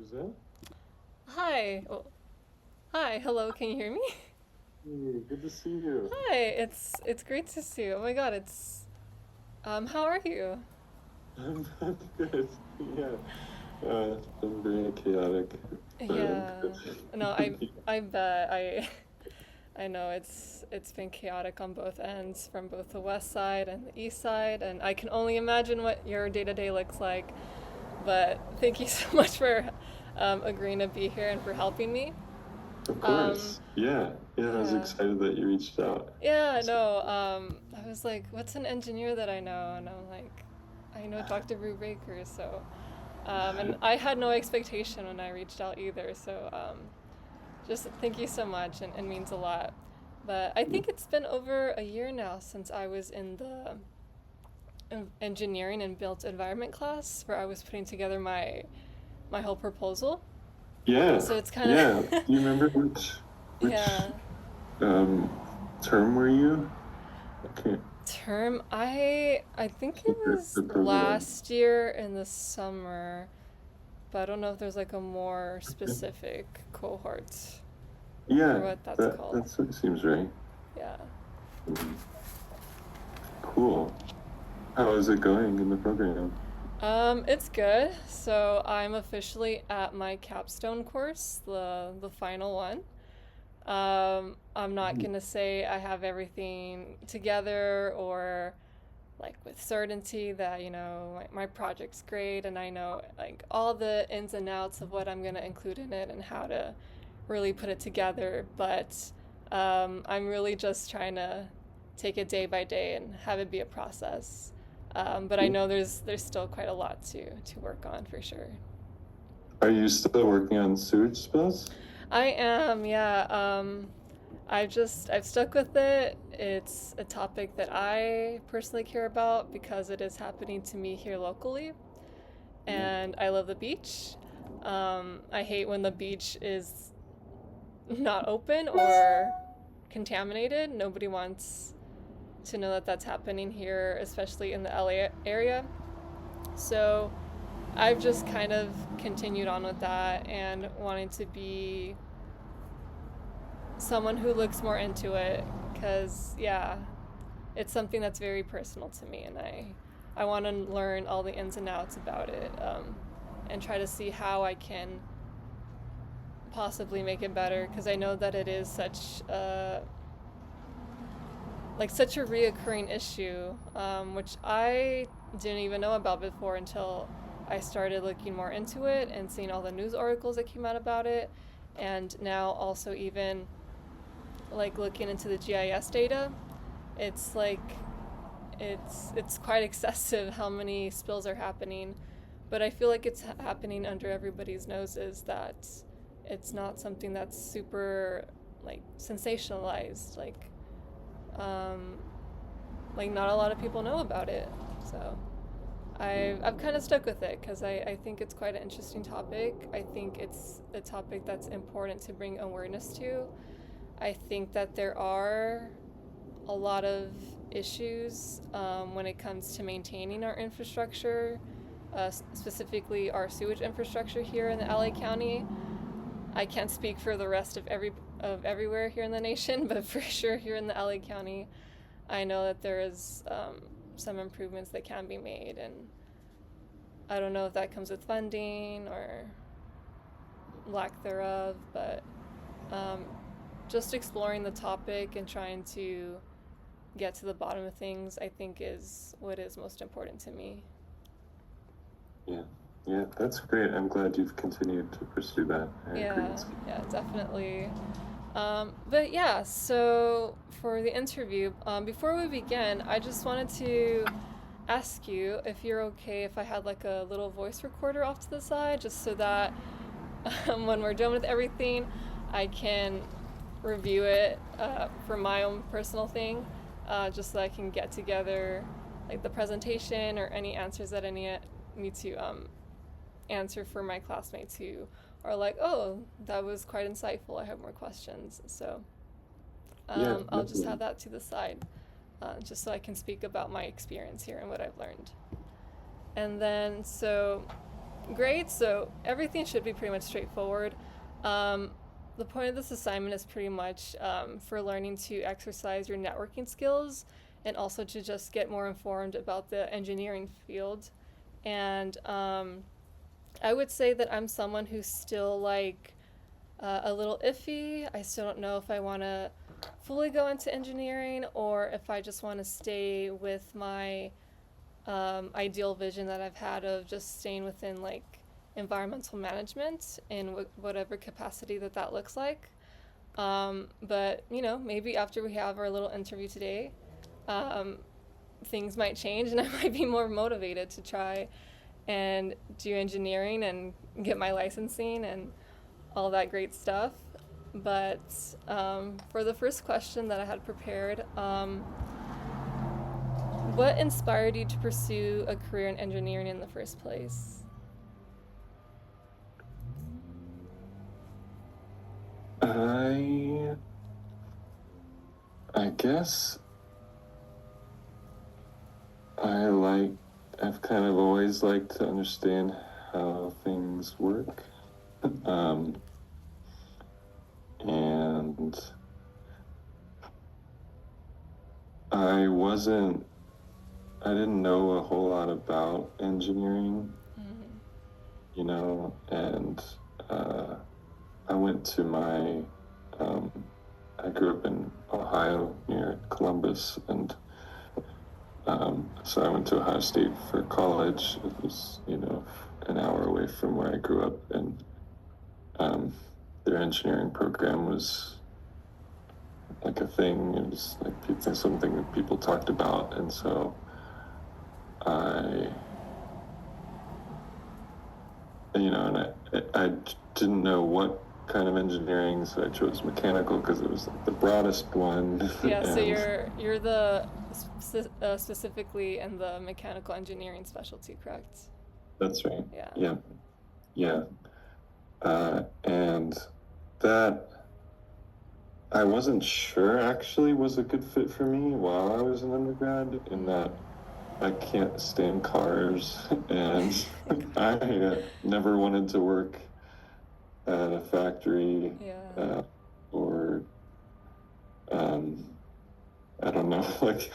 Is that? Hi. Hi. Hello. Can you hear me? Hey, good to see you. Hi. It's great to see you. Oh my God. How are you? I'm good. Yeah. It's been very chaotic, but I'm Yeah. good. No, I bet I know it's been chaotic on both ends, from both the west side and the east side, and I can only imagine what your day to day looks like. But thank you so much for agreeing to be here and for helping me. Of Um, course. Yeah. Yeah, I was yeah. excited that you reached out. Yeah, no. I was like, what's an engineer that I know? And I'm like, I know Dr. Brew Baker, so and I had no expectation when I reached out either, so just thank you so much, and it means a lot. But I think it's been over a year now since I was in the engineering and built environment class where I was putting together my whole proposal. Yeah. So it's kind Yeah. of Do you remember which yeah. um term were you? Okay. Term, I think it was The program. last year in the summer, but I don't know if there's like a more Okay. specific cohort for Yeah, what that's that called. that seems right. Yeah. Mhm. Cool. How is it going in the program? It's good. So I'm officially at my capstone course, the final one. I'm not Mhm. gonna say I have everything together or like with certainty that my project's great and I know like all the ins and outs of what I'm gonna include in it and how to really put it together. But I'm really just trying to take it day by day and have it be a process. But I know there's still quite a lot to work on for sure. Are you still working on sewage spills? I am, yeah. I've stuck with it. It's a topic that I personally care about because it is happening to me here locally, Yeah. and I love the beach. I hate when the beach is not open or contaminated. Nobody wants to know that that's happening here, especially in the LA area. So I've just kind of continued on with that and wanting to be someone who looks more into it because, yeah, it's something that's very personal to me, and I want to learn all the ins and outs about it, and try to see how I can possibly make it better because I know that it is such a reoccurring issue, which I didn't even know about before until I started looking more into it and seeing all the news articles that came out about it, and now also even like looking into the GIS data. It's like it's quite excessive how many spills are happening, but I feel like it's happening under everybody's noses that it's not something that's super like sensationalized. Um, like not a lot of people know about it. So I've kind of stuck with it because I think it's quite an interesting topic. I think it's a topic that's important to bring awareness to. I think that there are a lot of issues when it comes to maintaining our infrastructure, specifically our sewage infrastructure here in the LA County. I can't speak for the rest of everywhere here in the nation, but for sure here in the LA County, I know that there is some improvements that can be made, and I don't know if that comes with funding or lack thereof, but um, just exploring the topic and trying to get to the bottom of things, I think is what is most important to me. Yeah. Yeah, that's great. I'm glad you've continued to pursue that. I agree. Yeah, yeah, definitely. But yeah, so for the interview, before we begin, I just wanted to ask you if you're okay if I had like a little voice recorder off to the side, just so that when we're done with everything, I can review it for my own personal thing, just so I can get together like the presentation or any answers that I need to answer for my classmates who are like, oh, that was quite insightful. I have more questions. So Yeah, I'll just have definitely. that to the side, just so I can speak about my experience here and what I've learned. And then, so grades, so everything should be pretty much straightforward. Um, the point of this assignment is pretty much for learning to exercise your networking skills and also to just get more informed about the engineering field. And I would say that I'm someone who's still like a little iffy. I still don't know if I want to fully go into engineering or if I just want to stay with my ideal vision that I've had of just staying within like environmental management in whatever capacity that that looks like. But you know, maybe after we have our little interview today, um, things might change and I might be more motivated to try and do engineering and get my licensing and all that great stuff. But for the first question that I had prepared, what inspired you to pursue a career in engineering in the first place? I I guess I've kind of always liked to understand how things work. Um, and I wasn't, I didn't know a whole lot about engineering, Mm-hmm. and uh, I went to um, I grew up in Ohio near Columbus, and so I went to Ohio State for college. It was, an hour away from where I grew up, and um, their engineering program was like a thing. It was like something that people talked about, and so I, and I didn't know what kind of engineering, so I chose mechanical because it was like the broadest one, Yeah, so and you're the specifically in the mechanical engineering specialty, correct? that's right. Yeah. Yeah, yeah, and that I wasn't sure actually was a good fit for me while I was an undergrad, in that I can't stand cars, and I never wanted to work at a factory, Yeah. or um, I don't know, like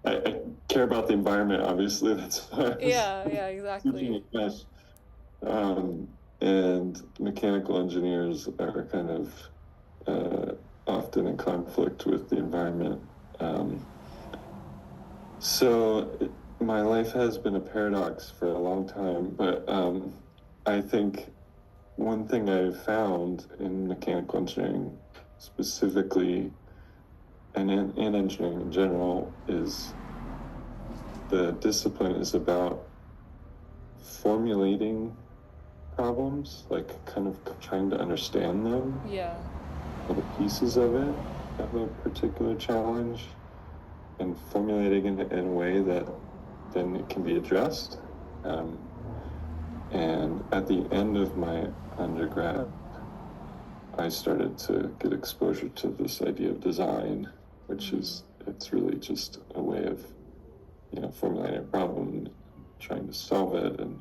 I care about the environment. Obviously, that's why I was Yeah, yeah, teaching exactly. at mesh. And mechanical engineers are kind of uh, often in conflict with the environment. Um, my life has been a paradox for a long time, but I think one thing I've found in mechanical engineering specifically, and in engineering in general, is the discipline is about formulating problems, like kind of trying to understand them, Yeah. all the pieces of a particular challenge, and formulating it in a way that then it can be addressed. Um, and at the end of my undergrad, I started to get exposure to this idea of design, which Mm. is, it's really just a way of, formulating a problem, trying to solve it. And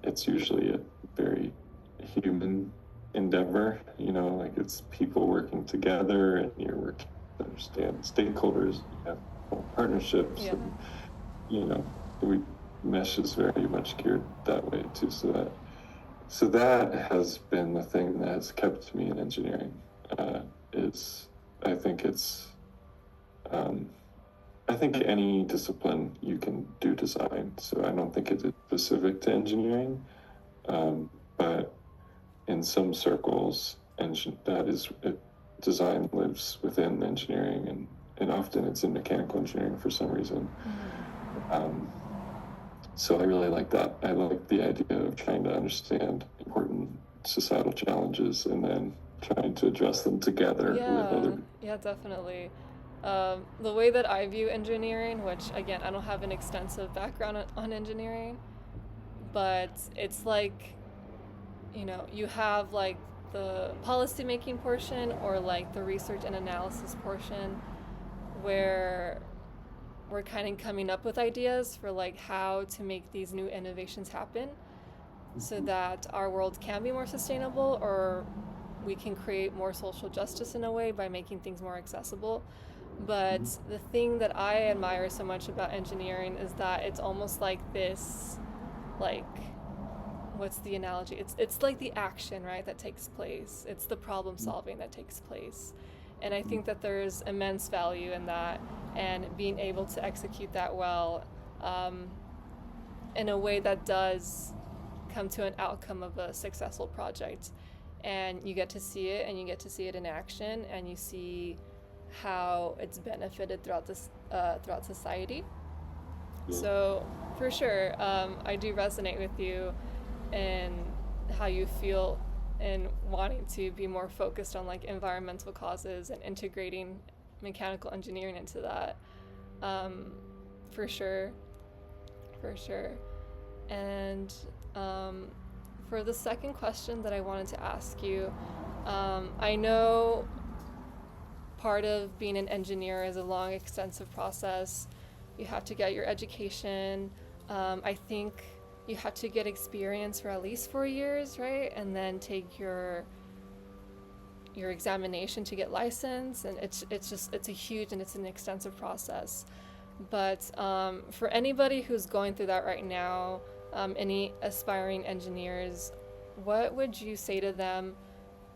it's usually a very human endeavor, like it's people working together, and you're working to understand stakeholders, you have partnerships, Yeah. and, you know, we mesh is very much geared that way too. So that has been the thing that has kept me in engineering. Is I think it's um, I think any discipline you can do design. So I don't think it is specific to engineering, but in some circles, that is design lives within engineering, and often it's in mechanical engineering for some reason. Mm-hmm. Um, so I really like that. I like the idea of trying to understand important societal challenges and then trying to address them together with other Yeah, people. yeah, definitely. The way that I view engineering, which again, I don't have an extensive background on engineering, but it's like, you know, you have like the policy making portion or like the research and analysis portion where we're kind of coming up with ideas for like how to make these new innovations happen. so that our world can be more sustainable, or we can create more social justice in a way by making things more accessible. But the thing that I admire so much about engineering is that it's almost like this, like, what's the analogy? It's like the action, right, that takes place. It's the problem solving that takes place. And I think that there's immense value in that, and being able to execute that well, um, in a way that does come to an outcome of a successful project. And you get to see it, and you get to see it in action, and you see how it's benefited throughout society. Yeah. So for sure, I do resonate with you in how you feel in wanting to be more focused on like environmental causes and integrating mechanical engineering into that. Um, for sure, for sure. And um, for the second question that I wanted to ask you, I know part of being an engineer is a long, extensive process. You have to get your education. I think you have to get experience for at least 4 years, right? And then take your examination to get licensed, and it's a huge and it's an extensive process. But for anybody who's going through that right now, any aspiring engineers, what would you say to them,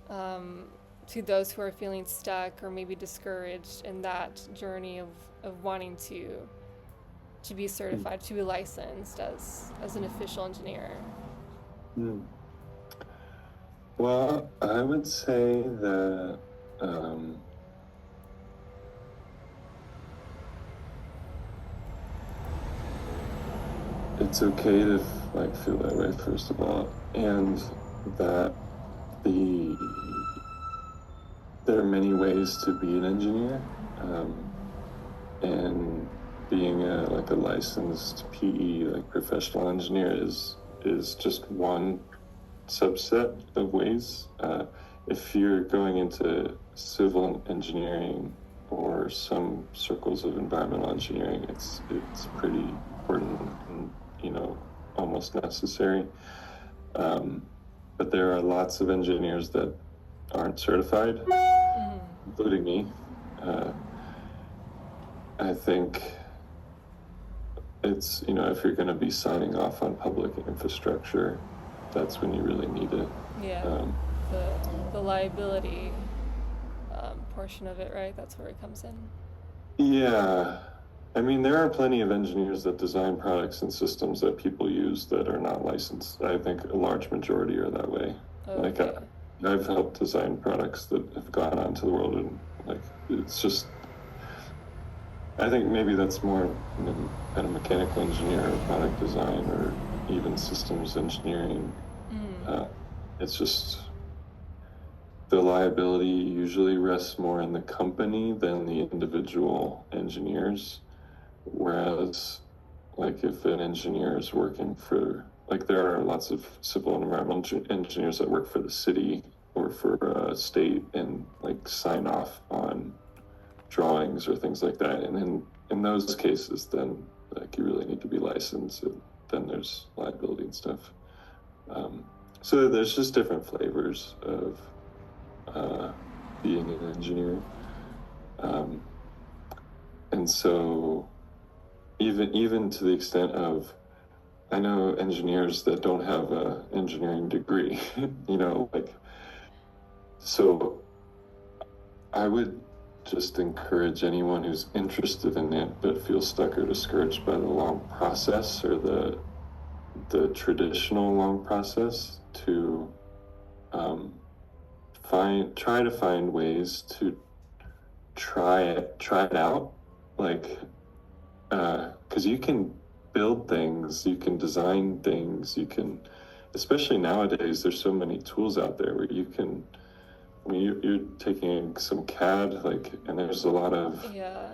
um, to those who are feeling stuck or maybe discouraged in that journey of wanting to be certified, to be licensed as an official engineer? Mm. Well, I would say that um, it's okay to like feel that way first of all, and that the there are many ways to be an engineer, and being like a licensed PE, like professional engineer, is just one subset of ways. If you're going into civil engineering or some circles of environmental engineering, it's pretty important and almost necessary. Um, but there are lots of engineers that aren't certified, Mm-hmm. including me. Uh, I think it's, if you're going to be signing off on public infrastructure, that's when you really need it. Yeah, Um, the the liability portion of it, right? That's where it comes in. yeah. I mean, there are plenty of engineers that design products and systems that people use that are not licensed. I think a large majority are that way. Like, Okay. I've helped design products that have gone out into the world, and like, it's just, I think maybe that's more kind of mechanical engineer or product design or even systems engineering. Mm-hmm. Uh, it's just the liability usually rests more in the company than the individual engineers. Whereas, like, if an engineer is working for, like, there are lots of civil and environmental engineers that work for the city or for a state and, like, sign off on drawings or things like that. And in those cases, then, like, you really need to be licensed. And then there's liability and stuff. Um, so there's just different flavors of uh, being an engineer. Um, and so even to the extent of, I know engineers that don't have a engineering degree, like, so I would just encourage anyone who's interested in it but feels stuck or discouraged by the long process or the traditional long process to um, try to find ways to try it out, like, because you can build things, you can design things, you can, especially nowadays, there's so many tools out there where you can, I mean, you're taking some CAD, like, and there's a lot of Yeah.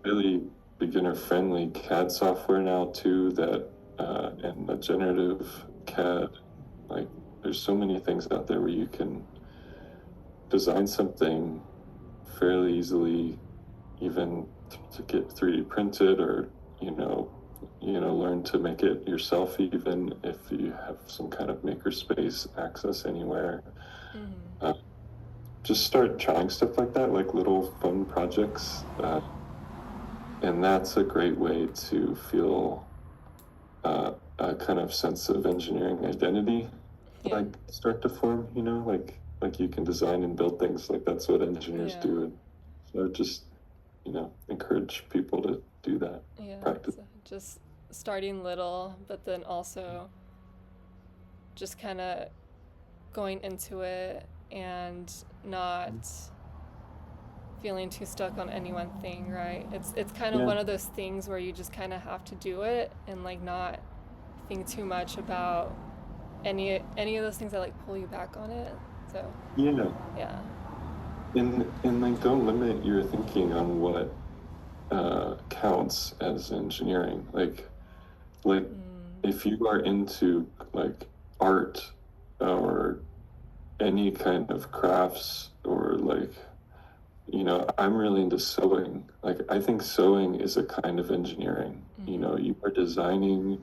really beginner friendly CAD software now too, that, and the generative CAD, like, there's so many things out there where you can design something fairly easily, even to get 3D printed or, you know, learn to make it yourself, even if you have some kind of makerspace access anywhere. Mm-hmm. Uh, just start trying stuff like that, like little fun projects. And that's a great way to feel a kind of sense of engineering identity, Yeah. like start to form, like you can design and build things, like that's what engineers Yeah. do. And so just, encourage people to do that, Yeah. practice. So just starting little, but then also just kind of going into it and not feeling too stuck on any one thing, right? It's kind of Yeah, one of those things where you just kind of have to do it and like not think too much about any of those things that like pull you back on it. So, yeah. yeah. And like don't limit your thinking on what counts as engineering. Like Mm, if you are into like art or any kind of crafts, or like, I'm really into sewing. Like I think sewing is a kind of engineering. mm-hmm. You are designing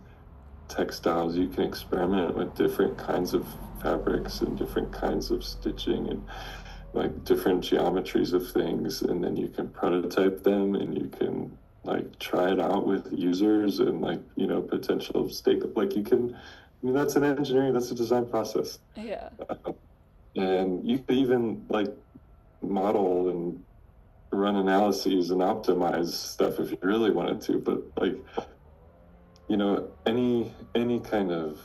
textiles. You can experiment with different kinds of fabrics and different kinds of stitching and like different geometries of things, and then you can prototype them and you can like try it out with users and like, potential stake, like you can, that's an engineering, that's a design process. Yeah. And you could even like model and run analyses and optimize stuff if you really wanted to, but like, any kind of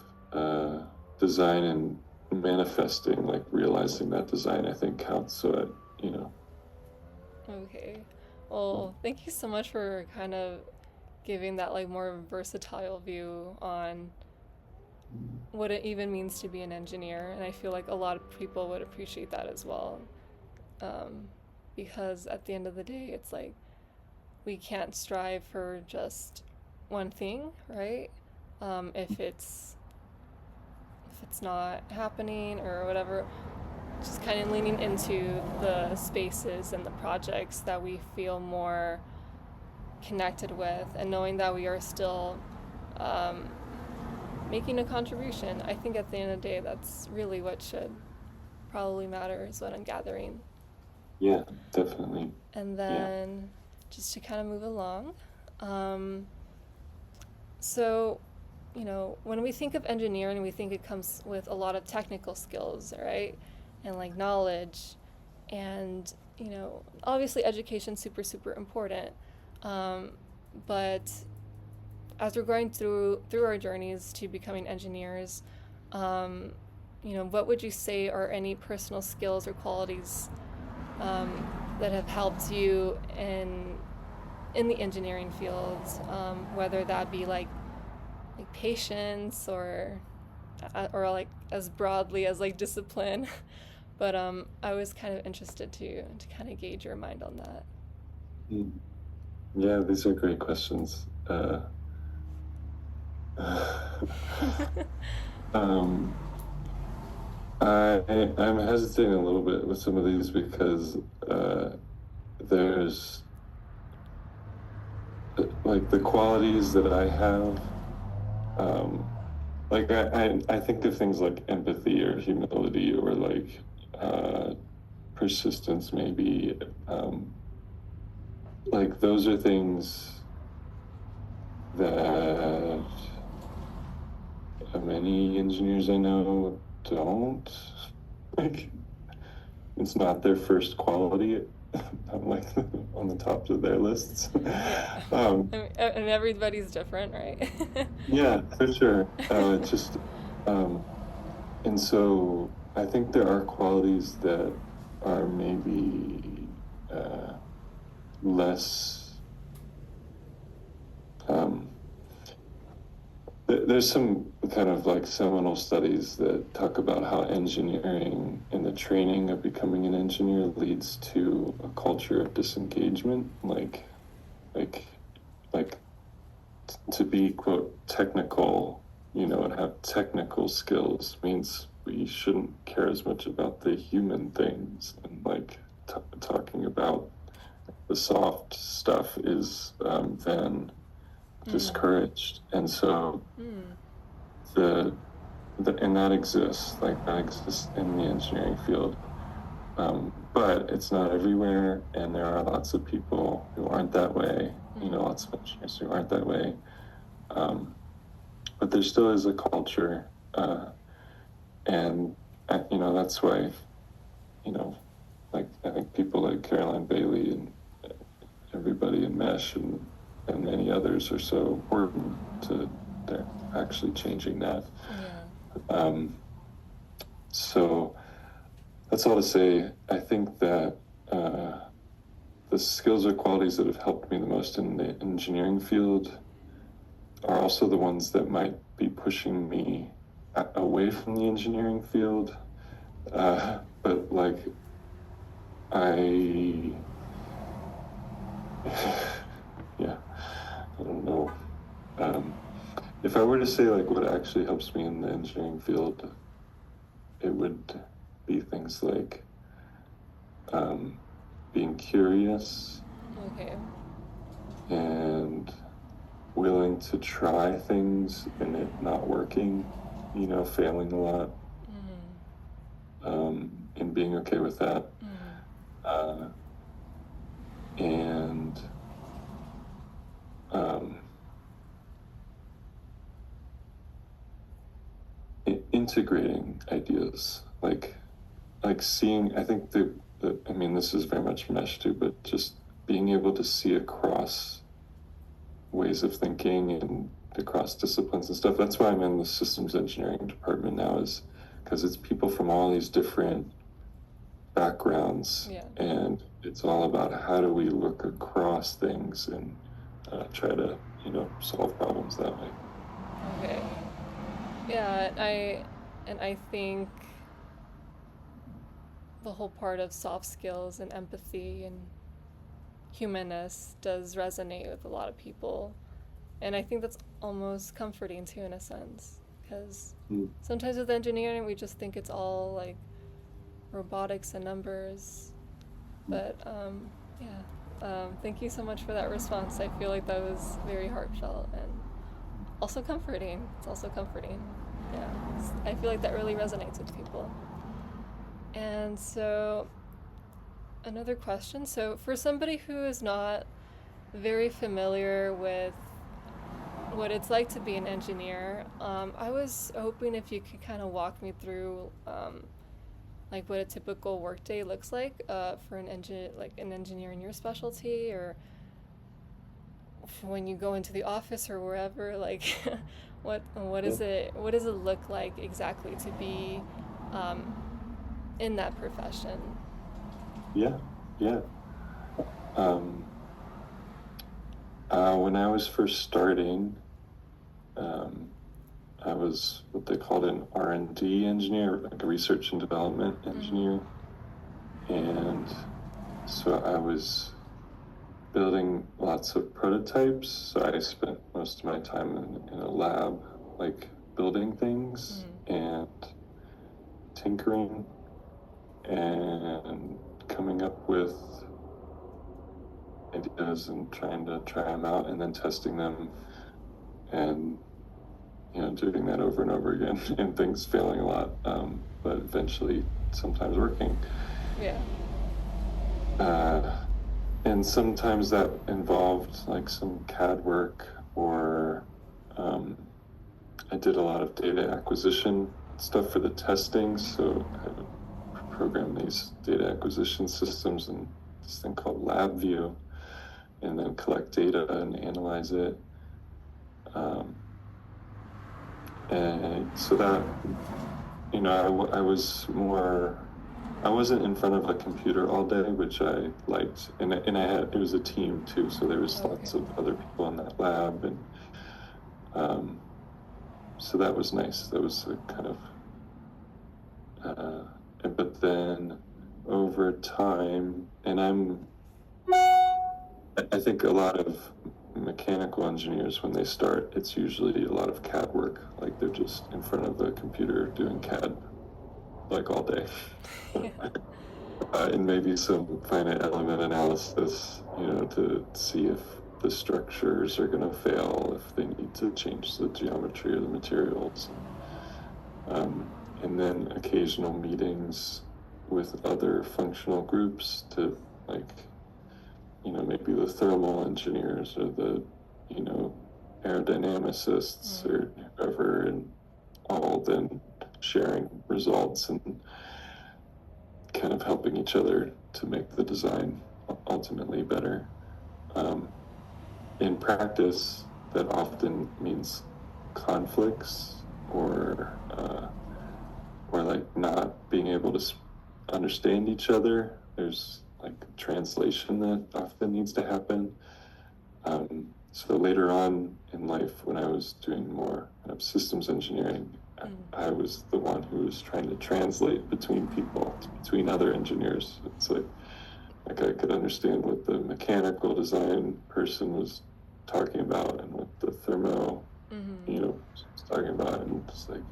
design and manifesting, like realizing that design, I think counts. So you know Okay. Well, thank you so much for kind of giving that like more versatile view on what it even means to be an engineer, and I feel like a lot of people would appreciate that as well. Um, because at the end of the day, it's like we can't strive for just one thing, right? If it's not happening or whatever, just kind of leaning into the spaces and the projects that we feel more connected with, and knowing that we are still um, making a contribution. I think at the end of the day, that's really what should probably matter, is what I'm gathering. yeah, definitely. And Yeah. then just to kind of move along. Um, so, when we think of engineering, we think it comes with a lot of technical skills, right? And like knowledge. And, obviously education super, super important. Um, but as we're going through our journeys to becoming engineers, um, what would you say are any personal skills or qualities um, that have helped you in the engineering field, whether that be like patience or like as broadly as like discipline. But I was kind of interested to kind of gauge your mind on that. Mm. Yeah, these are great questions. um, I'm hesitating a little bit with some of these because there's like the qualities that I have. Um, like I think of things like empathy or humility or like uh, persistence, maybe. Like those are things that many engineers I know don't. Like it's not their first quality. I'm like on the top of their lists. Yeah. um, And everybody's different, right? yeah, for sure. It's just, um, and so I think there are qualities that are maybe less. Um, there's some kind of like seminal studies that talk about how engineering and the training of becoming an engineer leads to a culture of disengagement, like like to be quote technical, and have technical skills means we shouldn't care as much about the human things, and like talking about the soft stuff is then discouraged. And so Mm. the, and that exists, like that exists in the engineering field. But it's not everywhere, and there are lots of people who aren't that way, lots of engineers who aren't that way. But there still is a culture, and that's why, like I think people like Caroline Bailey and everybody in Mesh and many others are so important to they're actually changing that. Yeah. So that's all to say. I think that the skills or qualities that have helped me the most in the engineering field are also the ones that might be pushing me away from the engineering field. But like, I, yeah, I don't know. If I were to say like what actually helps me in the engineering field, it would be things like being curious Okay. and willing to try things and it not working, failing a lot, and being okay with that. And integrating ideas, like seeing. I think I mean, this is very much Mesh too, but just being able to see across ways of thinking and across disciplines and stuff. That's why I'm in the systems engineering department now, is because it's people from all these different backgrounds. Yeah. And it's all about how do we look across things and try to solve problems that way. Okay. Yeah, and I think the whole part of soft skills and empathy and humanness does resonate with a lot of people. And I think that's almost comforting too, in a sense. Because sometimes with engineering, we just think it's all like robotics and numbers. But thank you so much for that response. I feel like that was very heartfelt and also comforting. It's also comforting. Yeah. I feel like that really resonates with people. And so, another question. So, for somebody who is not very familiar with what it's like to be an engineer, I was hoping if you could kind of walk me through like what a typical workday looks like for an engineer in your specialty, or when you go into the office or wherever. Like, what is it? What does it look like exactly to be in that profession? Yeah. When I was first starting, I was what they called an R&D engineer, like a research and development engineer. And so I was building lots of prototypes. So I spent most of my time in a lab, like building things and tinkering and coming up with ideas and trying to try them out and then testing them and doing that over and over again and things failing a lot, but eventually sometimes working. Yeah. And sometimes that involved like some CAD work, or I did a lot of data acquisition stuff for the testing. So I would program these data acquisition systems in this thing called LabVIEW, and then collect data and analyze it. And so that, I wasn't in front of a computer all day, which I liked. And it was a team too. So there was lots of other people in that lab. And so that was nice. That was a kind of, but then over time, and I think a lot of mechanical engineers, when they start, it's usually a lot of CAD work. Like they're just in front of a computer doing CAD like all day. And maybe some finite element analysis, to see if the structures are going to fail if they need to change the geometry or the materials. And then occasional meetings with other functional groups to, like, maybe the thermal engineers or the, aerodynamicists or whoever, and all then sharing results and kind of helping each other to make the design ultimately better. In practice, that often means conflicts or like not being able to understand each other. There's like translation that often needs to happen. So later on in life, when I was doing more kind of systems engineering, I was the one who was trying to translate between people, between other engineers. It's like I could understand what the mechanical design person was talking about and what the thermo, was talking about, and it's like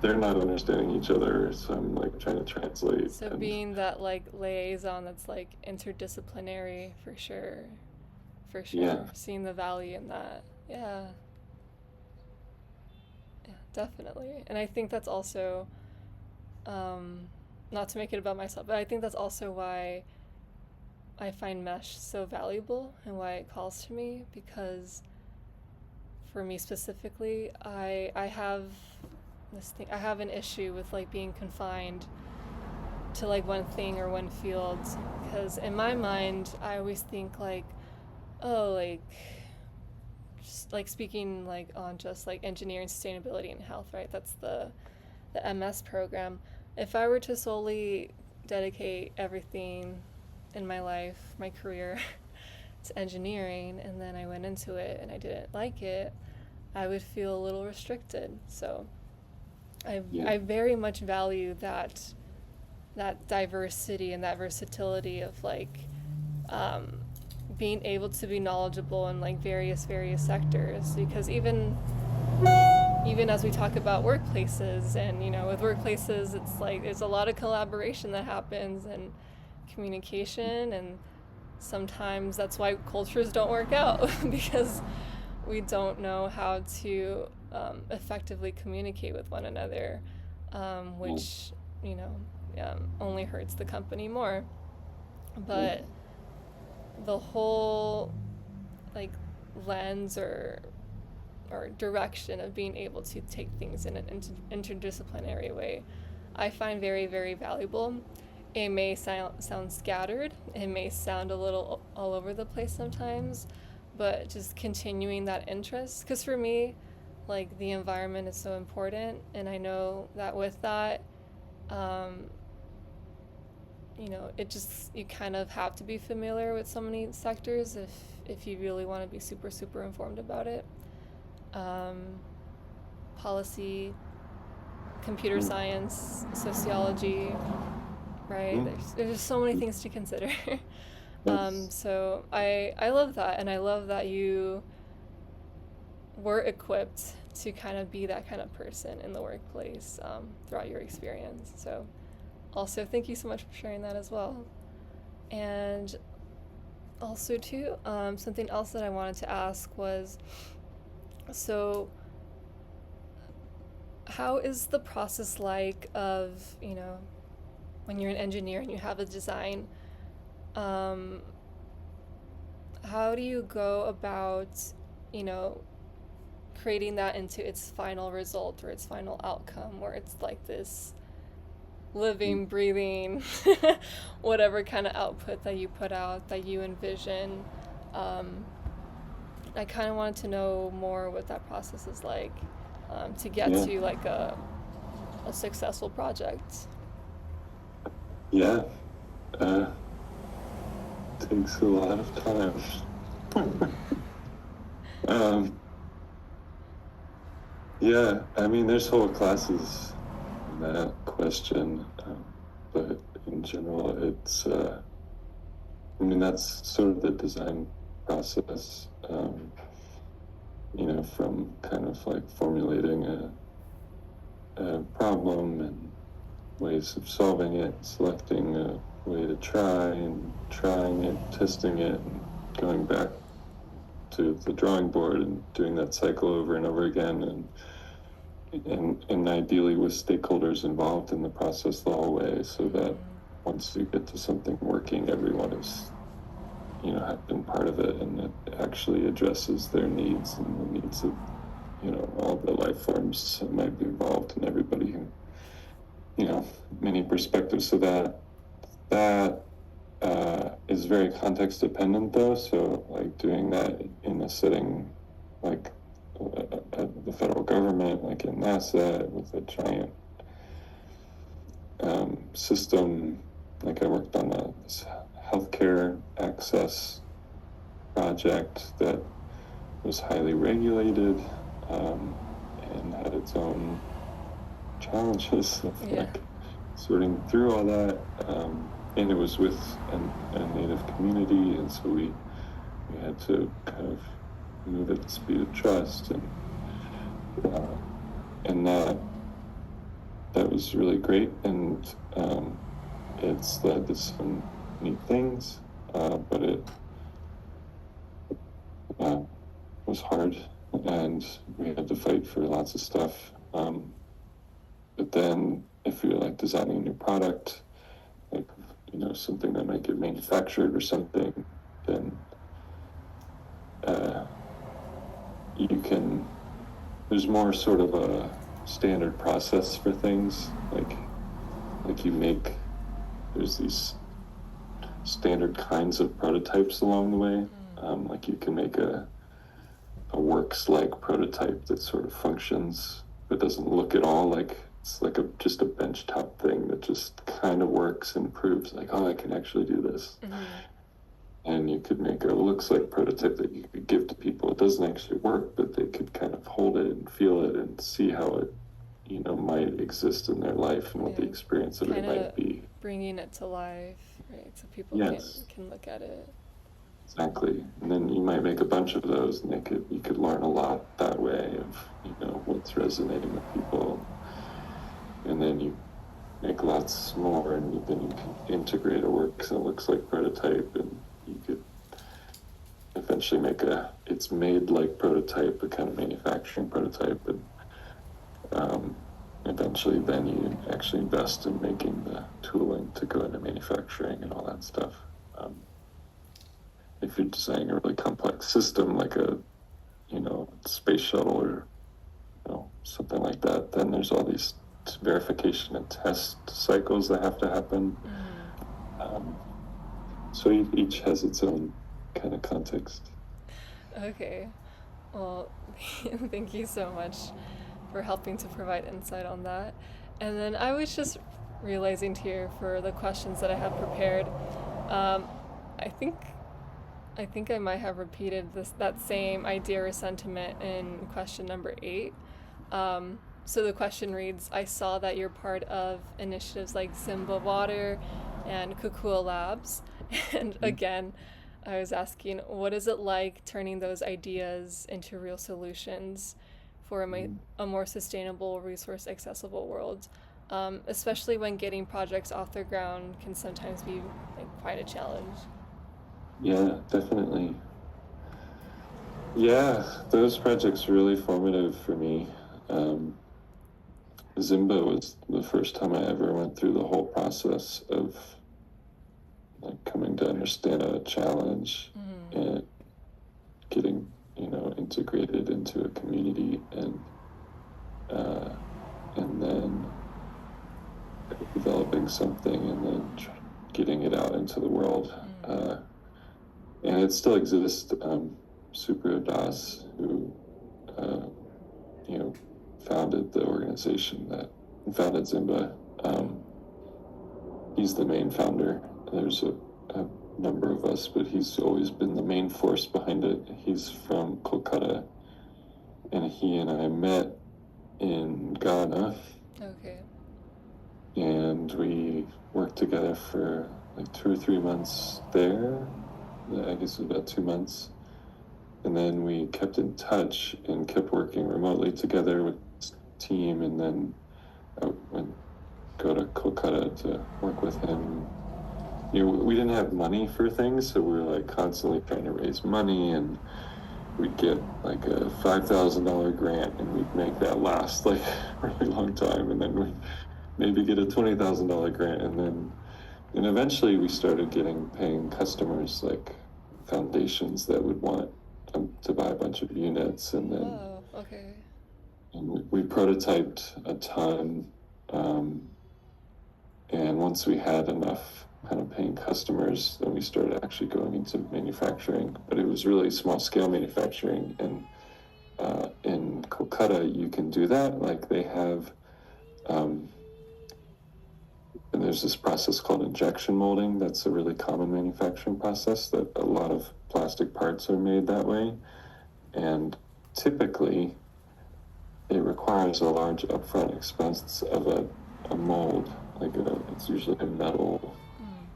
they're not understanding each other, so I'm like trying to translate. So being that like liaison that's like interdisciplinary for sure. Yeah. Seeing the value in that. Yeah. Yeah, definitely. And I think that's also, not to make it about myself, but I think that's also why I find mesh so valuable and why it calls to me, because for me specifically, I have this thing, I have an issue with like being confined to like one thing or one field, because in my mind I always think like, oh, like just like speaking like on just like engineering, sustainability, and health, right? That's the MS program. If I were to solely dedicate everything in my life, my career, to engineering, and then I went into it and I didn't like it, I would feel a little restricted. So I very much value that diversity and that versatility of like, being able to be knowledgeable in like various sectors, because even as we talk about workplaces, and with workplaces, it's like there's a lot of collaboration that happens and communication, and sometimes that's why cultures don't work out because we don't know how to effectively communicate with one another, which only hurts the company more. But the whole like lens or direction of being able to take things in an interdisciplinary way, I find very, very valuable. It may sound scattered, it may sound a little all over the place sometimes, but just continuing that interest, because for me, like, the environment is so important, and I know that with that, it just, you kind of have to be familiar with so many sectors if you really want to be super, super informed about it. Policy, computer science, sociology, right? There's just so many things to consider. So I love that, and I love that you were equipped to kind of be that kind of person in the workplace, throughout your experience. So also, thank you so much for sharing that as well. And also, too, something else that I wanted to ask was, so how is the process like of, when you're an engineer and you have a design, how do you go about, creating that into its final result or its final outcome, where it's like this living, breathing, whatever kind of output that you put out, that you envision. I kind of wanted to know more what that process is like, to get to like a successful project. Yeah. Takes a lot of time. Yeah, I mean, there's whole classes on that question, but in general, it's, that's sort of the design process, from kind of like formulating a problem and ways of solving it, selecting a way to try and trying it, testing it, and going back to the drawing board and doing that cycle over and over again, and ideally with stakeholders involved in the process the whole way, so that once you get to something working, everyone is, have been part of it, and it actually addresses their needs and the needs of, all the life forms that might be involved, and everybody who, many perspectives. So that is very context dependent, though. So like doing that in a setting like at the federal government, like in NASA, with a giant system, like I worked on this healthcare access project that was highly regulated, and had its own challenges of like sorting through all that, and it was with a native community, and so we had to kind of move at the speed of trust, and that was really great, and it's led to some neat things, but it was hard, and we had to fight for lots of stuff. But then if you're like designing a new product, like, something that might get manufactured or something, then there's more sort of a standard process for things, like there's these standard kinds of prototypes along the way. Like you can make a works-like prototype that sort of functions, but doesn't look at all like it's like just a benchtop thing that just kind of works and proves like, oh, I can actually do this. And you could make a looks-like prototype that you could give to people. It doesn't actually work, but they could kind of hold it and feel it and see how it, might exist in their life and what the experience of it might be. Bringing it to life, right? So people can look at it. Exactly. And then you might make a bunch of those, and you could learn a lot that way of, what's resonating with people. And then you make lots more, and then you can integrate a work that looks like prototype, and you could eventually make it's made like prototype, a kind of manufacturing prototype, and eventually then you actually invest in making the tooling to go into manufacturing and all that stuff. If you're designing a really complex system like a space shuttle or something like that, then there's all these verification and test cycles that have to happen. So each has its own kind of context. Okay. Well, thank you so much for helping to provide insight on that. And then I was just realizing here for the questions that I have prepared, I think I might have repeated that same idea or sentiment in question number 8. So the question reads, I saw that you're part of initiatives like Zimba Water and Kukua Labs. And again, I was asking, what is it like turning those ideas into real solutions for a more sustainable, resource accessible world? Especially when getting projects off the ground can sometimes be like quite a challenge. Yeah, definitely. Yeah, those projects were really formative for me. Zimba was the first time I ever went through the whole process of like coming to understand a challenge and getting, integrated into a community, and then developing something, and then getting it out into the world. And it still exists. Supra Das, who founded the organization that founded Zimba, he's the main founder. There's a number of us, but he's always been the main force behind it. He's from Kolkata, and he and I met in Ghana. Okay. And we worked together for like 2 or 3 months there. I guess it was about 2 months. And then we kept in touch and kept working remotely together with this team. And then I went go to Kolkata to work with him. We didn't have money for things, so we were like constantly trying to raise money, and we'd get like a $5,000 grant and we'd make that last like a really long time, and then we'd maybe get a $20,000 grant, and eventually we started getting paying customers like foundations that would want to buy a bunch of units, Oh, okay. and we prototyped a ton, and once we had enough kind of paying customers, then we started actually going into manufacturing. But it was really small scale manufacturing, and in Kolkata you can do that. Like they have, and there's this process called injection molding. That's a really common manufacturing process that a lot of plastic parts are made that way, and typically it requires a large upfront expense of a mold. It's usually a metal Mm.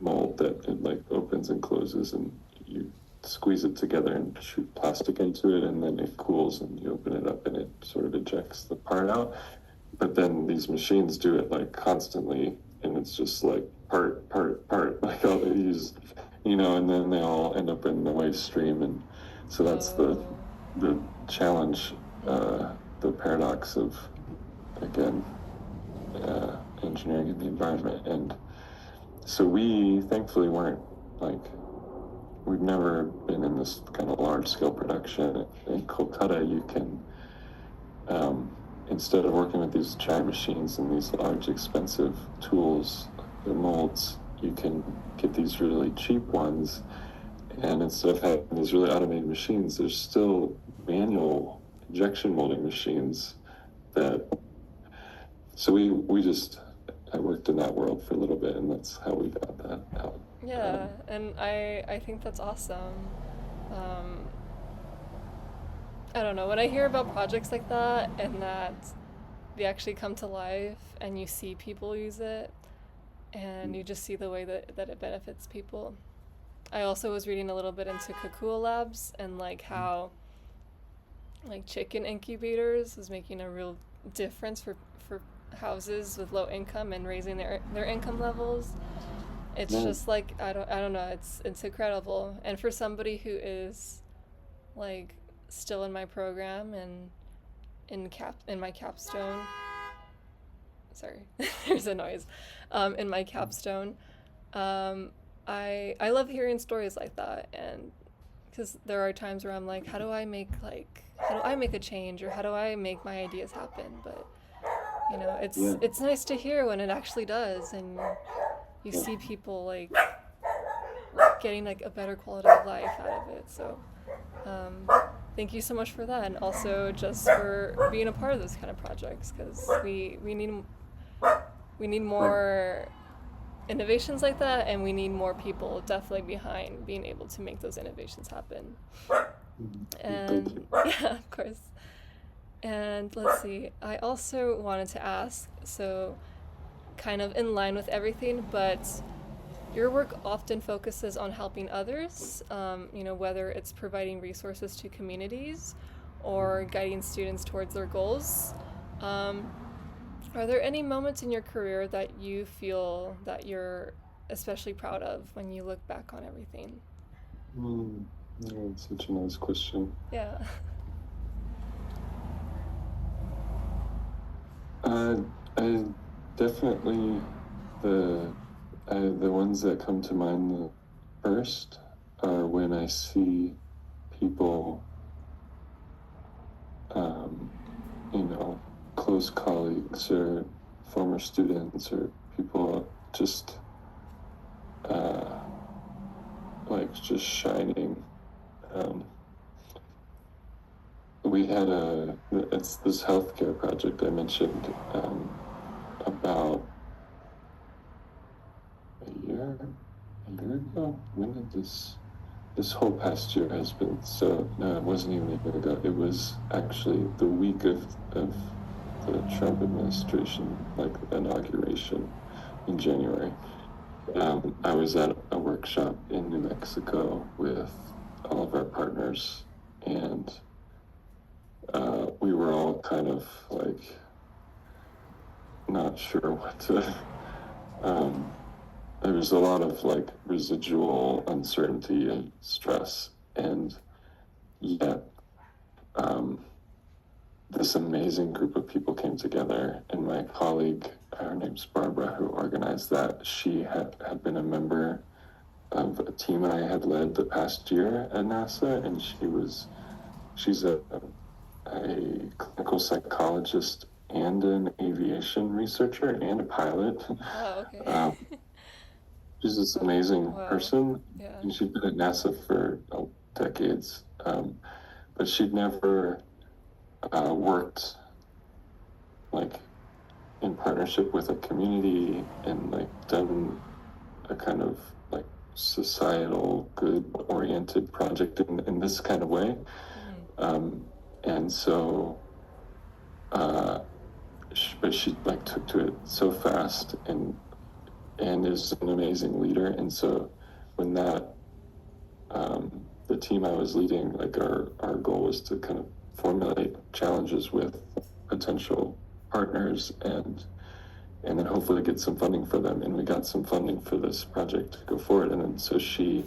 mold that it like opens and closes, and you squeeze it together and shoot plastic into it, and then it cools and you open it up and it sort of ejects the part out. But then these machines do it like constantly, and it's just like part like all they use, and then they all end up in the waste stream. And so that's Oh. the challenge, the paradox of, again, engineering in the environment. And so we thankfully weren't like, we've never been in this kind of large scale production. In Kolkata, you can, instead of working with these giant machines and these large expensive tools, the molds, you can get these really cheap ones. And instead of having these really automated machines, there's still manual injection molding machines that, so I worked in that world for a little bit, and that's how we got that out. Yeah, and I think that's awesome. Um, I don't know, when I hear about projects like that and that they actually come to life and you see people use it and you just see the way that it benefits people. I also was reading a little bit into Kakua Labs and like how like chicken incubators is making a real difference for houses with low income and raising their income levels. It's Yeah. just like I don't know, it's incredible. And for somebody who is like still in my program and in my capstone, sorry, there's a noise, in my capstone, um, I love hearing stories like that, and because there are times where I'm like, how do I make a change, or how do I make my ideas happen? But Yeah. it's nice to hear when it actually does, and you Yeah. see people like getting like a better quality of life out of it. So um, thank you so much for that, and also just for being a part of those kind of projects, because we need more innovations like that, and we need more people definitely behind being able to make those innovations happen. Thank And you. yeah, of course. And let's see, I also wanted to ask, so kind of in line with everything, but your work often focuses on helping others, whether it's providing resources to communities or guiding students towards their goals. Um, are there any moments in your career that you feel that you're especially proud of when you look back on everything? Mm, yeah, that's such a nice question. Yeah. Uh, I definitely the the ones that come to mind the first are when I see people, um, you know, close colleagues or former students or people just uh, like just shining. Um, we had it's this healthcare project I mentioned, about a year ago. When did this whole past year has been, so no, it wasn't even a year ago. It was actually the week of the Trump administration, like inauguration in January. I was at a workshop in New Mexico with all of our partners, and we were all kind of like not sure what to. Um, there was a lot of like residual uncertainty and stress, and yet this amazing group of people came together, and my colleague, her name's Barbara, who organized that, she had been a member of a team I had led the past year at NASA, and she's a clinical psychologist and an aviation researcher and a pilot. Oh, okay. She's this amazing Wow. person, Yeah. and she'd been at NASA for decades, but she'd never worked like in partnership with a community and like done a kind of like societal good oriented project in this kind of way. And so but she like took to it so fast and is an amazing leader. And so when that the team I was leading, like our goal was to kind of formulate challenges with potential partners and then hopefully get some funding for them. And we got some funding for this project to go forward. And then so she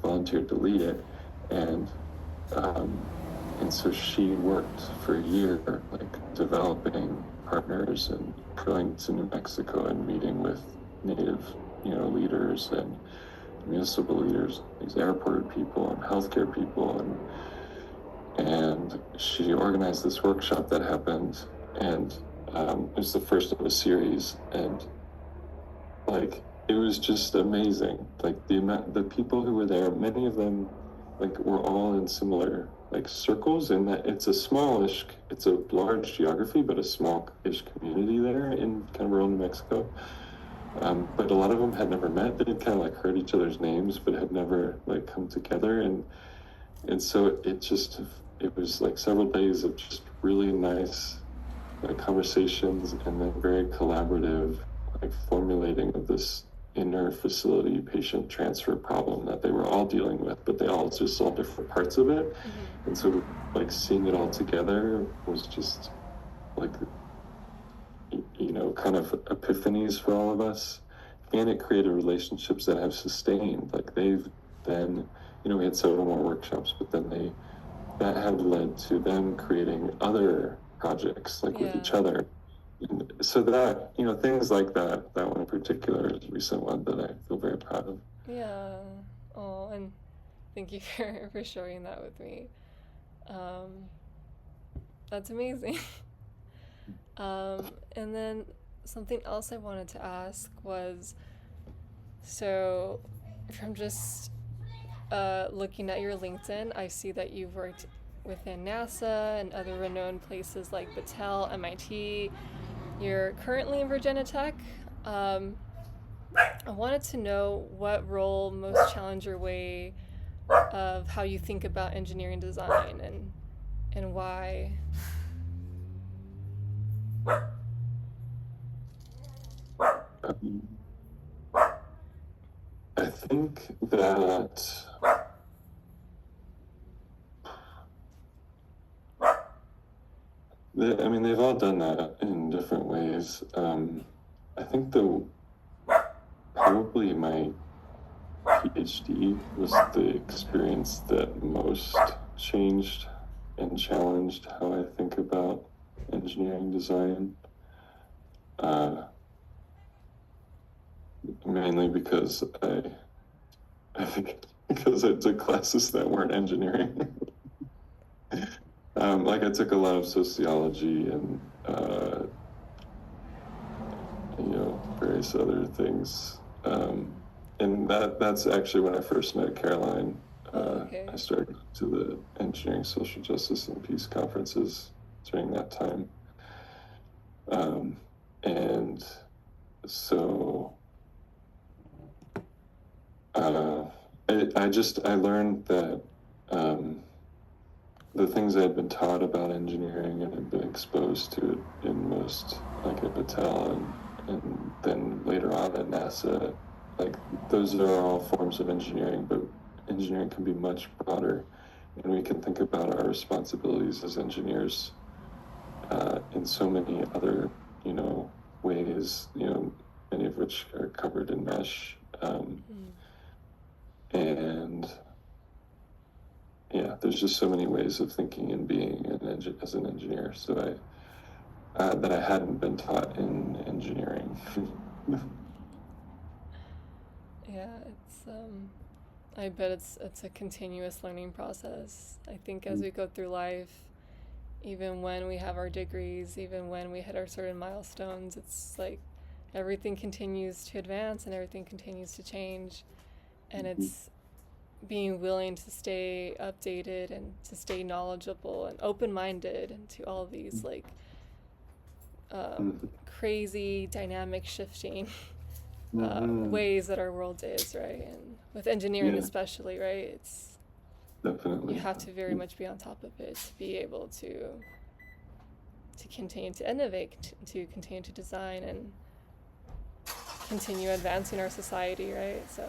volunteered to lead it, and so she worked for a year, like developing partners and going to New Mexico and meeting with native, leaders and municipal leaders, these airport people and healthcare people, and she organized this workshop that happened, and it was the first of a series, and like it was just amazing. Like the people who were there, many of them, like were all in similar like circles, in that it's a large geography, but a small-ish community there in kind of rural New Mexico. But a lot of them had never met. They had kind of like heard each other's names, but had never like come together. And so it was like several days of just really nice like conversations, and then very collaborative like formulating of this inner facility patient transfer problem that they were all dealing with, but they all just saw different parts of it. And so like seeing it all together was just like kind of epiphanies for all of us, and it created relationships that have sustained. Like they've then, we had several more workshops, but then that had led to them creating other projects like with each other. And so that, things like that one in particular is a recent one that I feel very proud of. Yeah. Oh, and thank you for sharing that with me. That's amazing. And then something else I wanted to ask was, so from just looking at your LinkedIn, I see that you've worked within NASA and other renowned places like Battelle, MIT. You're currently in Virginia Tech. I wanted to know what role most challenge your way of how you think about engineering design and why. Um, I think that they've all done that in different ways. I think probably my PhD was the experience that most changed and challenged how I think about engineering design. Mainly because I think because I took classes that weren't engineering. Like I took a lot of sociology and various other things. And that's actually when I first met Caroline. Okay. I started to the engineering, social justice, and peace conferences during that time. And so I learned that the things I had been taught about engineering and had been exposed to it in most, like at Battelle and then later on at NASA, like those are all forms of engineering, but engineering can be much broader, and we can think about our responsibilities as engineers in so many other, ways, many of which are covered in MESH. And yeah, there's just so many ways of thinking and being as an engineer. So that I hadn't been taught in engineering. Yeah, I bet it's a continuous learning process. I think as we go through life, even when we have our degrees, even when we hit our certain milestones, it's like everything continues to advance and everything continues to change. And it's being willing to stay updated and to stay knowledgeable and open minded to all these like crazy, dynamic, shifting ways that our world is, right? And with engineering, Yeah, especially, right? It's you definitely. have to very much be on top of it to be able to continue to innovate, to continue to design and continue advancing our society, right? So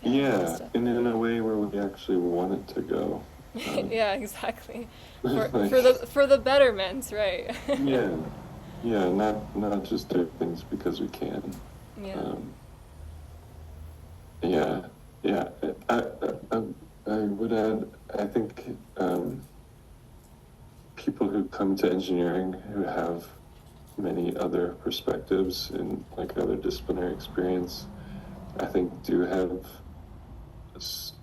yeah, most Yeah, and in definitely. a way where we actually want it to go. Um, Yeah, exactly. For like, for the for the betterment, right? yeah, yeah, not just do things because we can. Yeah. Um, yeah, yeah. I would add, I think people who come to engineering who have many other perspectives and like other disciplinary experience, I think do have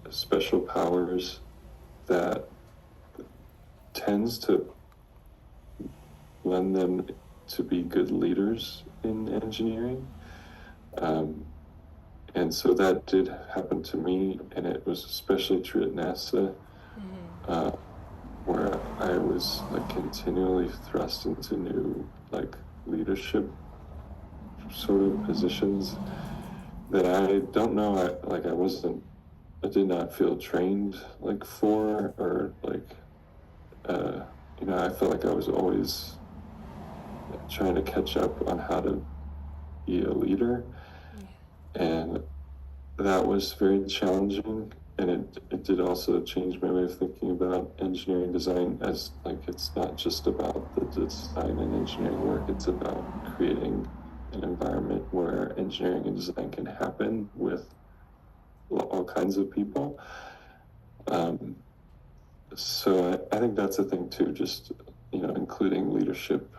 special powers that tends to lend them to be good leaders in engineering. Um, and so that did happen to me, and it was especially true at NASA, Mm-hmm. uh, where I was like continually thrust into new like leadership sort of positions that I don't know. I did not feel trained like for, or like, I felt like I was always trying to catch up on how to be a leader. Yeah. And that was very challenging. And it did also change my way of thinking about engineering design as like it's not just about the design and engineering work, it's about creating an environment where engineering and design can happen with all kinds of people. Um, so I think that's a thing too, just including leadership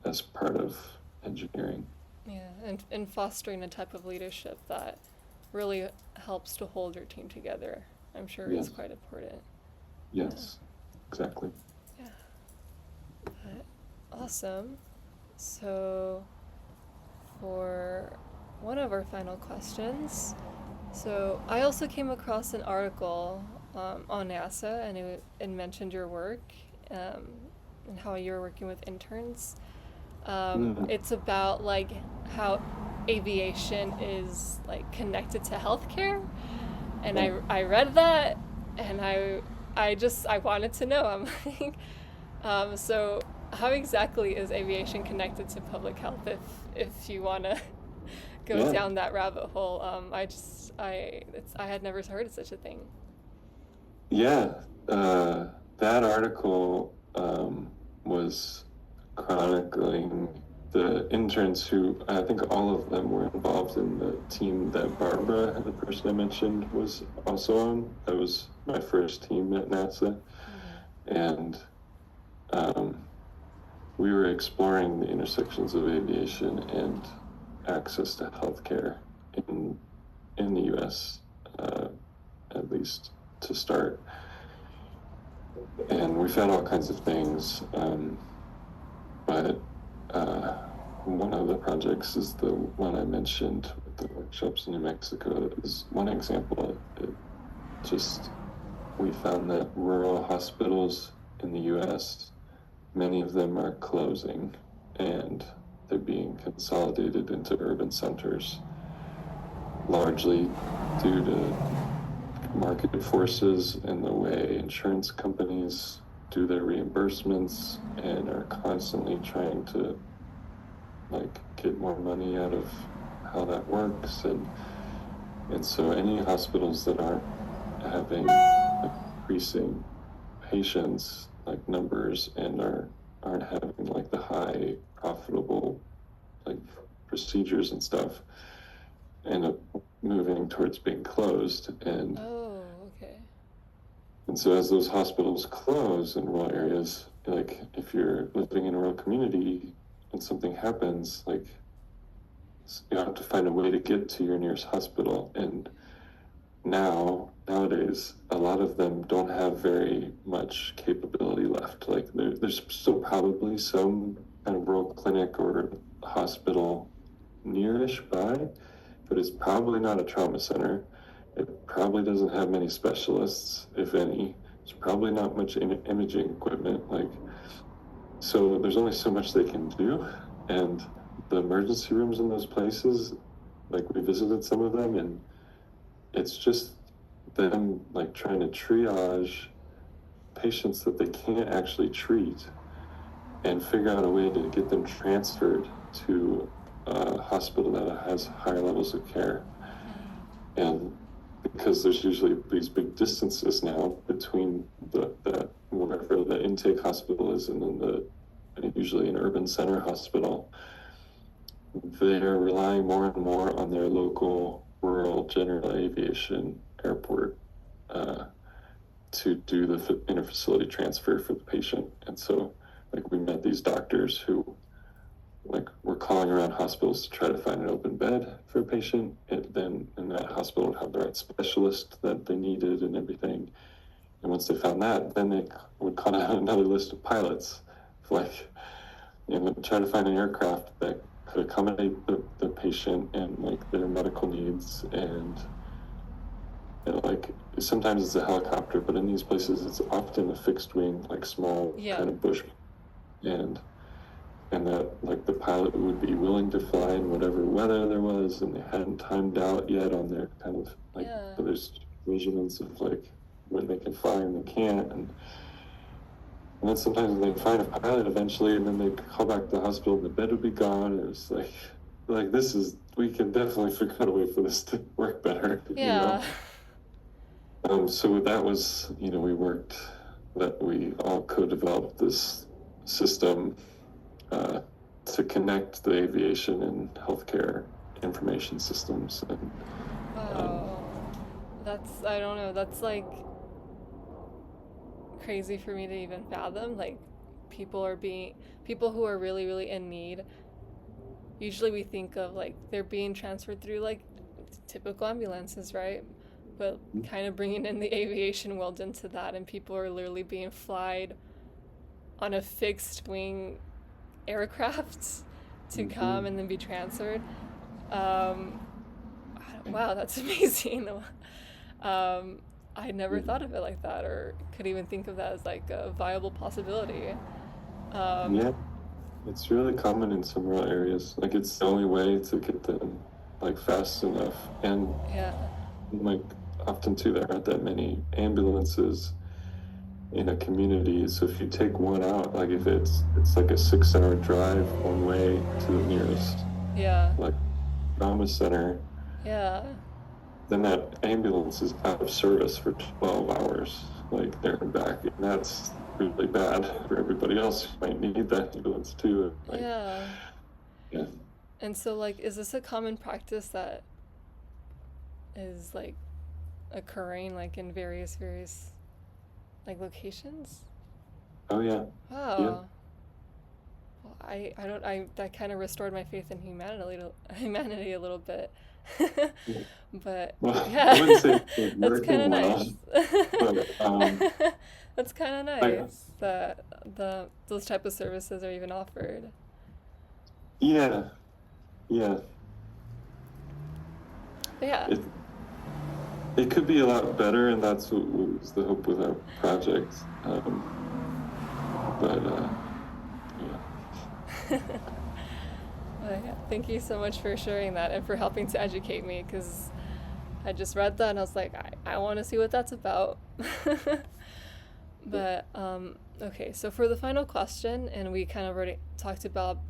as part of engineering. Yeah, and fostering a type of leadership that really helps to hold your team together, I'm sure is Yes, quite important. Yeah, yes, exactly. yeah. But awesome. So, for one of our final questions, so I also came across an article on NASA, and it mentioned your work um, and how you're working with interns. Mm. It's about like how aviation is like connected to healthcare, and Oh, I read that, and I wanted to know. I'm like, so how exactly is aviation connected to public health? If you wanna go yeah, down that rabbit hole, I had never heard of such a thing. yeah. That article was chronicling the interns who I think all of them were involved in the team that Barbara, the person I mentioned, was also on. That was my first team at NASA, Mm-hmm. and um, we were exploring the intersections of aviation and access to healthcare in in the U.S. Uh, at least to start. And we found all kinds of things. But uh, one of the projects is the one I mentioned with the workshops in New Mexico is one example. Just we found that rural hospitals in the U.S., many of them are closing and they're being consolidated into urban centers, largely due to market forces and the way insurance companies do their reimbursements and are constantly trying to like get more money out of how that works, and so any hospitals that aren't having like, increasing patients like numbers and aren't having like the high profitable like procedures and stuff end up moving towards being closed. Oh, okay. And so as those hospitals close in rural areas, like if you're living in a rural community and something happens, like you have to find a way to get to your nearest hospital. And nowadays, a lot of them don't have very much capability left. Like there's still probably some kind of rural clinic or hospital nearish by, but it's probably not a trauma center. It probably doesn't have many specialists, if any. There's probably not much imaging equipment. Like, so there's only so much they can do. And the emergency rooms in those places, like we visited some of them, and it's just them like trying to triage patients that they can't actually treat and figure out a way to get them transferred to a hospital that has higher levels of care. And because there's usually these big distances now between that wherever the intake hospital is and then usually an urban center hospital, they're relying more and more on their local rural general aviation airport to do the interfacility transfer for the patient. And so, like, we met these doctors who, like, were calling around hospitals to try to find an open bed for a patient, and then in that hospital would have the right specialist that they needed and everything. And once they found that, then they would call out another list of pilots, like, try to find an aircraft that could accommodate the patient and like their medical needs. And like sometimes it's a helicopter, but in these places it's often a fixed wing, like small kind of bush, and that like the pilot would be willing to fly in whatever weather there was, and they hadn't timed out yet on their kind of like there's regiments of like when they can fly and they can't, and then sometimes they find a pilot eventually, and then they call back to the hospital, and the bed would be gone. And it was like this is, we can definitely figure out a way for this to work better. Yeah. So that was, we all co-developed this system to connect the aviation and healthcare information systems. And, wow. I don't know, that's like crazy for me to even fathom. Like people who are really, really in need, usually we think of like they're being transferred through like typical ambulances, right? But kind of bringing in the aviation world into that, and people are literally being flied on a fixed wing aircraft to come and then be transferred. Wow, that's amazing. I never thought of it like that, or could even think of that as like a viable possibility. Yeah, it's really common in some rural areas. Like it's the only way to get them like fast enough. And like often too, there aren't that many ambulances in a community. So if you take one out, like if it's like a 6-hour drive one way to the nearest like trauma center. Then that ambulance is out of service for 12 hours, like there and back. And that's really bad for everybody else who might need that ambulance too. Like, yeah. And so like, is this a common practice that is like occurring like in various like locations? Oh yeah. Wow. Yeah. Well, that kind of restored my faith in humanity a little bit. But well, yeah, I wouldn't say it's that's kind of nice. but, That's kind of nice that those type of services are even offered. yeah. Yeah. It could be a lot better, and that's what was the hope with our project. But yeah. Well, yeah. Thank you so much for sharing that and for helping to educate me, because I just read that and I was like, I want to see what that's about. But okay, so for the final question, and we kind of already talked about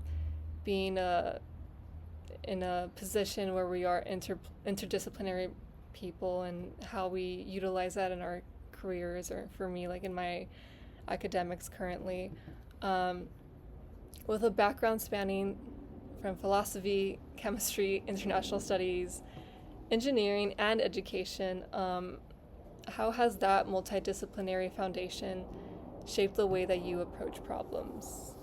being in a position where we are interdisciplinary people and how we utilize that in our careers, or for me, like in my academics currently, with a background spanning from philosophy, chemistry, international studies, engineering, and education. how has that multidisciplinary foundation shaped the way that you approach problems?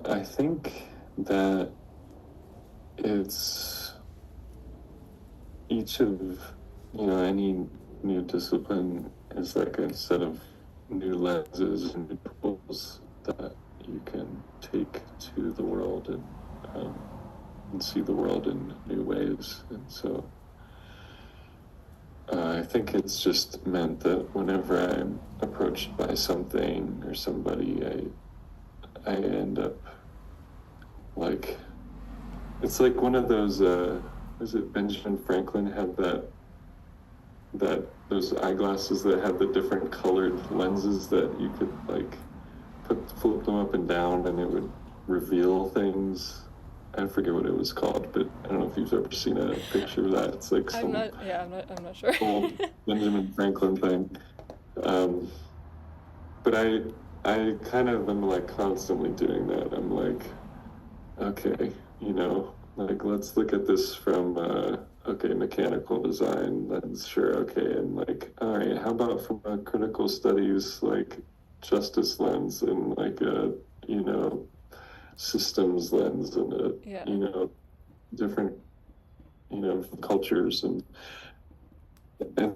I think that it's each of, any new discipline is like a set of new lenses and new tools that you can take to the world um, and see the world in new ways. And so I think it's just meant that whenever I'm approached by something or somebody, I end up like, it's like one of those, was it Benjamin Franklin had those eyeglasses that had the different colored lenses that you could like flip them up and down and it would reveal things. I forget what it was called, but I don't know if you've ever seen a picture of that. It's like some I'm not sure. old Benjamin Franklin thing. Um, but I kind of am like constantly doing that. I'm like, okay, like let's look at this from okay, mechanical design lens, sure, okay, and like, all right, how about from a critical studies like justice lens and like a systems lens and a Yeah. different cultures and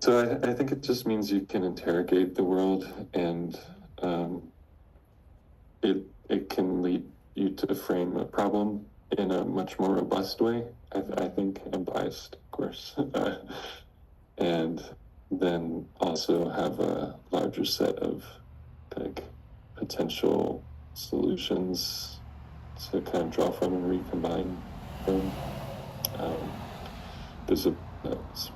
so I think it just means you can interrogate the world and um, it can lead you to frame a problem in a much more robust way. I think I'm biased, of course, and then also have a larger set of like potential solutions to kind of draw from and recombine from. Um, there's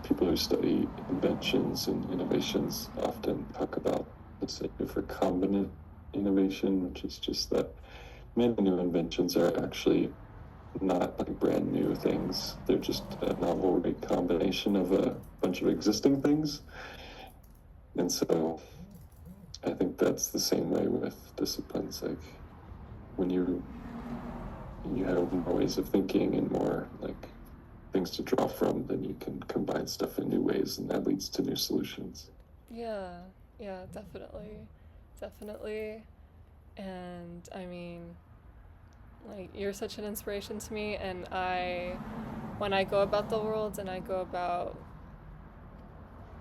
people who study inventions and innovations often talk about the sake of recombinant innovation, which is just that many new inventions are actually not like brand new things. They're just a novel recombination of a bunch of existing things. And so I think that's the same way with disciplines. Like when you have more ways of thinking and more like things to draw from, then you can combine stuff in new ways and that leads to new solutions. Yeah, yeah, definitely. Definitely. And I mean, like, you're such an inspiration to me. And when I go about the world and I go about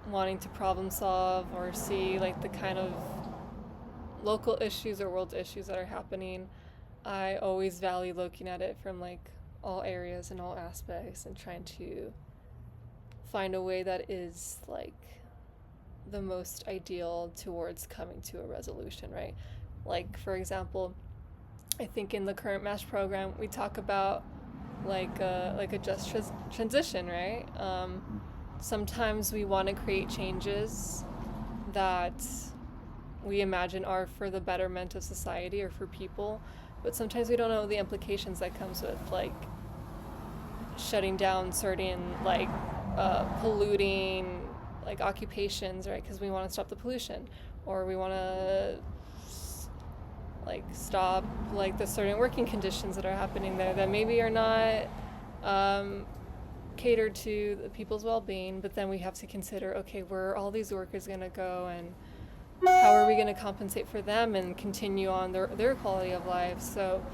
wanting to problem solve or see, like, the kind of local issues or world issues that are happening, I always value looking at it from, like, all areas and all aspects and trying to find a way that is, like, the most ideal towards coming to a resolution, right? Like, for example, I think in the current MASH program, we talk about like a just transition, right? Sometimes we want to create changes that we imagine are for the betterment of society or for people, but sometimes we don't know the implications that comes with like shutting down certain like polluting like occupations, right? Because we want to stop the pollution, or we want to like stop like the certain working conditions that are happening there that maybe are not catered to the people's well-being. But then we have to consider, okay, where are all these workers going to go, and how are we going to compensate for them and continue on their quality of life? So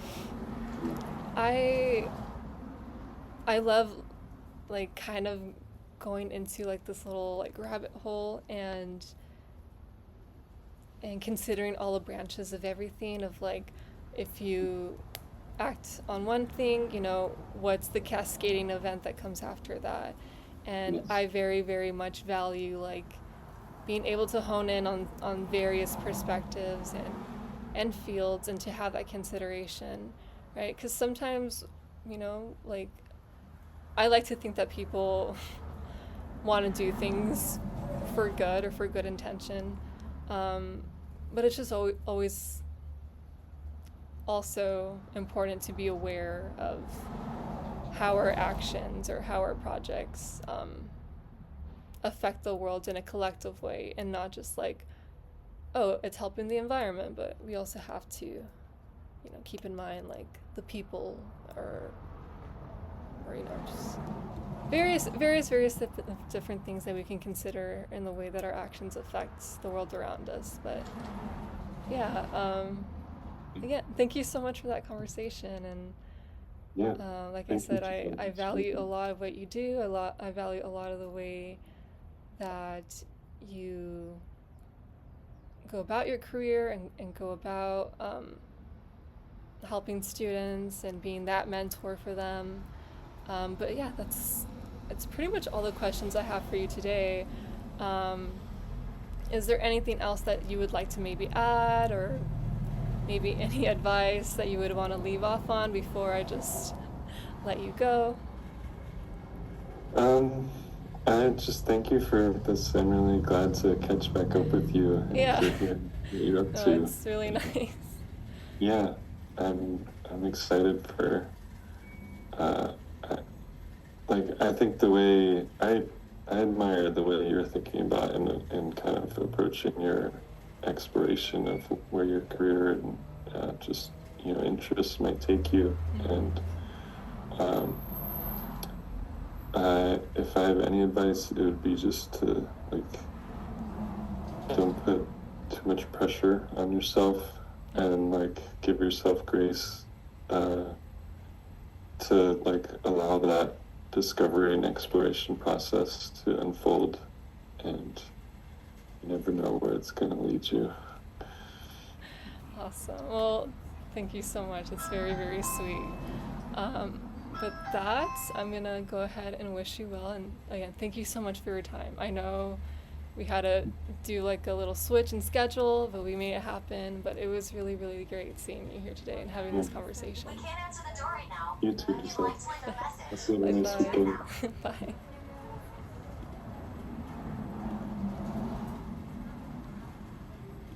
I I love like kind of going into like this little like rabbit hole and considering all the branches of everything of like if you act on one thing, what's the cascading event that comes after that? And Yes. I very, very much value like being able to hone in on various perspectives and fields and to have that consideration, right? Because sometimes, like I like to think that people want to do things for good or for good intention. But it's just always also important to be aware of how our actions or how our projects affect the world in a collective way and not just like, oh, it's helping the environment, but we also have to, keep in mind like the people or just different things that we can consider in the way that our actions affect the world around us. But yeah, again, thank you so much for that conversation. And Yeah, like I thank you said, for I value a speaking. lot of what you do. I value a lot of the way that you go about your career and go about helping students and being that mentor for them. But yeah, that's pretty much all the questions I have for you today. Um, is there anything else that you would like to maybe add, or maybe any advice that you would want to leave off on before I just let you go? Um, I just thank you for this. I'm really glad to catch back up with you and Yeah. to hear what you're up No, to. it's really And nice. yeah, I'm excited for uh, I, I think the way I admire the way you're thinking about and kind of approaching your exploration of where your career and just interests might take you. And um, if I have any advice, it would be just to don't put too much pressure on yourself and give yourself grace uh, to allow that discovery and exploration process to unfold, and you never know where it's going to lead you. Awesome. Well, thank you so much. It's very sweet. Um, but that, I'm gonna go ahead and wish you well. And again, thank you so much for your time. I know we had to do like a little switch in schedule, but we made it happen. But it was really great seeing you here today and having Yeah. this conversation. We can't answer the door right now. You too, You'd Giselle. like to leave a message. That's a Bye nice bye. weekend. Bye.